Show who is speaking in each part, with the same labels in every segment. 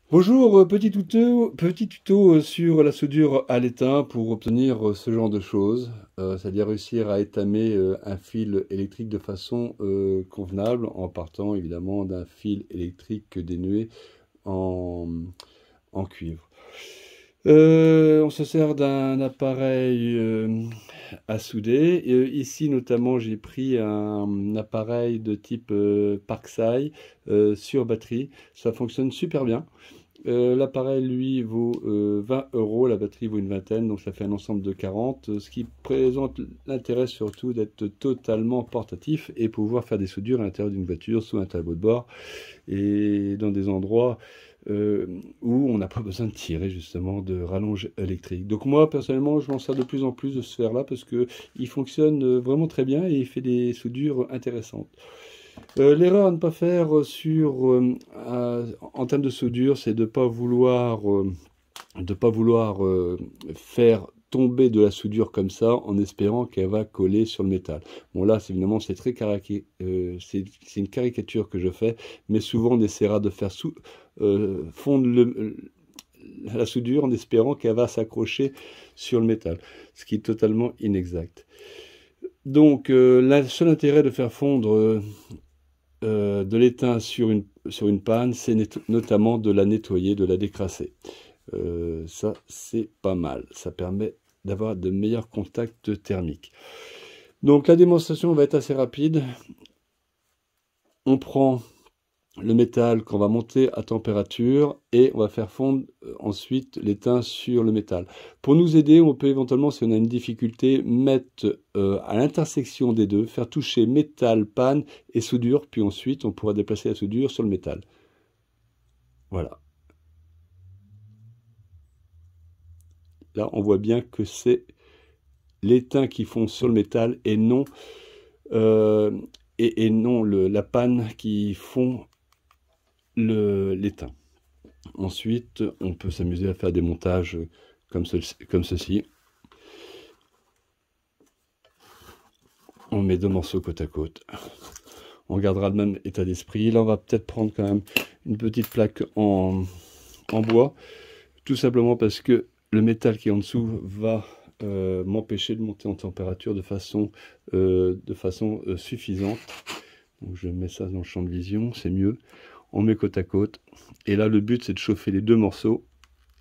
Speaker 1: Bonjour, petit tuto sur la soudure à l'étain pour obtenir ce genre de choses, c'est-à-dire réussir à étamer un fil électrique de façon convenable en partant évidemment d'un fil électrique dénué en, en cuivre. On se sert d'un appareil à souder. Ici notamment j'ai pris un appareil de type Parkside sur batterie. Ça fonctionne super bien. L'appareil, lui, vaut 20 euros, la batterie vaut une vingtaine, donc ça fait un ensemble de 40, ce qui présente l'intérêt surtout d'être totalement portatif et pouvoir faire des soudures à l'intérieur d'une voiture, sous un tableau de bord, et dans des endroits où on n'a pas besoin de tirer justement de rallonge électrique. Donc moi, personnellement, je m'en sers de plus en plus de ce fer-là parce qu'il fonctionne vraiment très bien et il fait des soudures intéressantes. L'erreur à ne pas faire en termes de soudure, c'est de ne pas vouloir faire tomber de la soudure comme ça en espérant qu'elle va coller sur le métal. Bon là, évidemment, c'est une caricature que je fais, mais souvent on essaiera de faire fondre la soudure en espérant qu'elle va s'accrocher sur le métal, ce qui est totalement inexact. Donc, le seul intérêt de faire fondre de l'étain sur une panne, c'est notamment de la nettoyer, de la décrasser. Ça, c'est pas mal. Ça permet d'avoir de meilleurs contacts thermiques. Donc, la démonstration va être assez rapide. On prend le métal qu'on va monter à température et on va faire fondre ensuite l'étain sur le métal. Pour nous aider, on peut éventuellement, si on a une difficulté, mettre à l'intersection des deux, faire toucher métal, panne et soudure, puis ensuite on pourra déplacer la soudure sur le métal. Voilà. Là, on voit bien que c'est l'étain qui fond sur le métal et non, la panne qui fond l'étain. Ensuite, on peut s'amuser à faire des montages comme ceci. On met deux morceaux côte à côte. On gardera le même état d'esprit. Là, on va peut-être prendre quand même une petite plaque en bois, tout simplement parce que le métal qui est en dessous va m'empêcher de monter en température de façon suffisante. Donc, je mets ça dans le champ de vision, c'est mieux. On met côte à côte. Et là, le but, c'est de chauffer les deux morceaux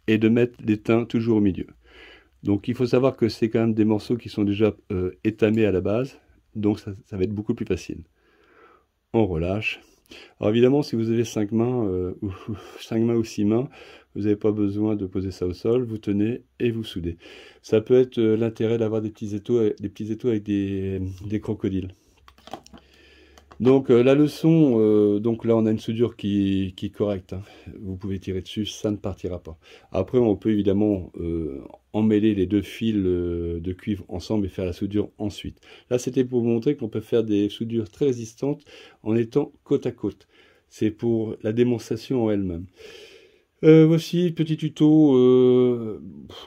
Speaker 1: et de mettre l'étain toujours au milieu. Donc, il faut savoir que c'est quand même des morceaux qui sont déjà étamés à la base. Donc, ça va être beaucoup plus facile. On relâche. Alors, évidemment, si vous avez 5 mains, ou 5 mains ou 6 mains, vous n'avez pas besoin de poser ça au sol. Vous tenez et vous soudez. Ça peut être l'intérêt d'avoir des petits étaux avec des crocodiles. Donc la leçon, donc là on a une soudure qui est correcte, hein. Vous pouvez tirer dessus, ça ne partira pas. Après on peut évidemment emmêler les deux fils de cuivre ensemble et faire la soudure ensuite. Là c'était pour vous montrer qu'on peut faire des soudures très résistantes en étant côte à côte. C'est pour la démonstration en elle-même. Voici le petit tuto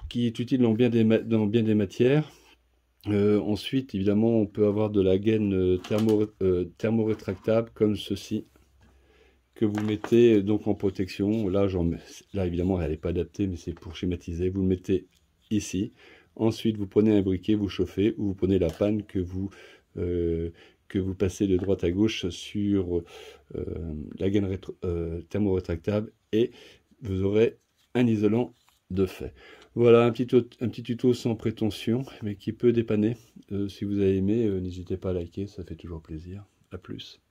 Speaker 1: qui est utile dans bien des matières. Ensuite, évidemment, on peut avoir de la gaine thermorétractable comme ceci, que vous mettez donc en protection. Là évidemment, elle n'est pas adaptée, mais c'est pour schématiser. Vous le mettez ici. Ensuite, vous prenez un briquet, vous chauffez, ou vous prenez la panne que vous passez de droite à gauche sur la gaine thermorétractable et vous aurez un isolant de fait. Voilà un petit tuto sans prétention, mais qui peut dépanner. Si vous avez aimé, n'hésitez pas à liker, ça fait toujours plaisir. À plus.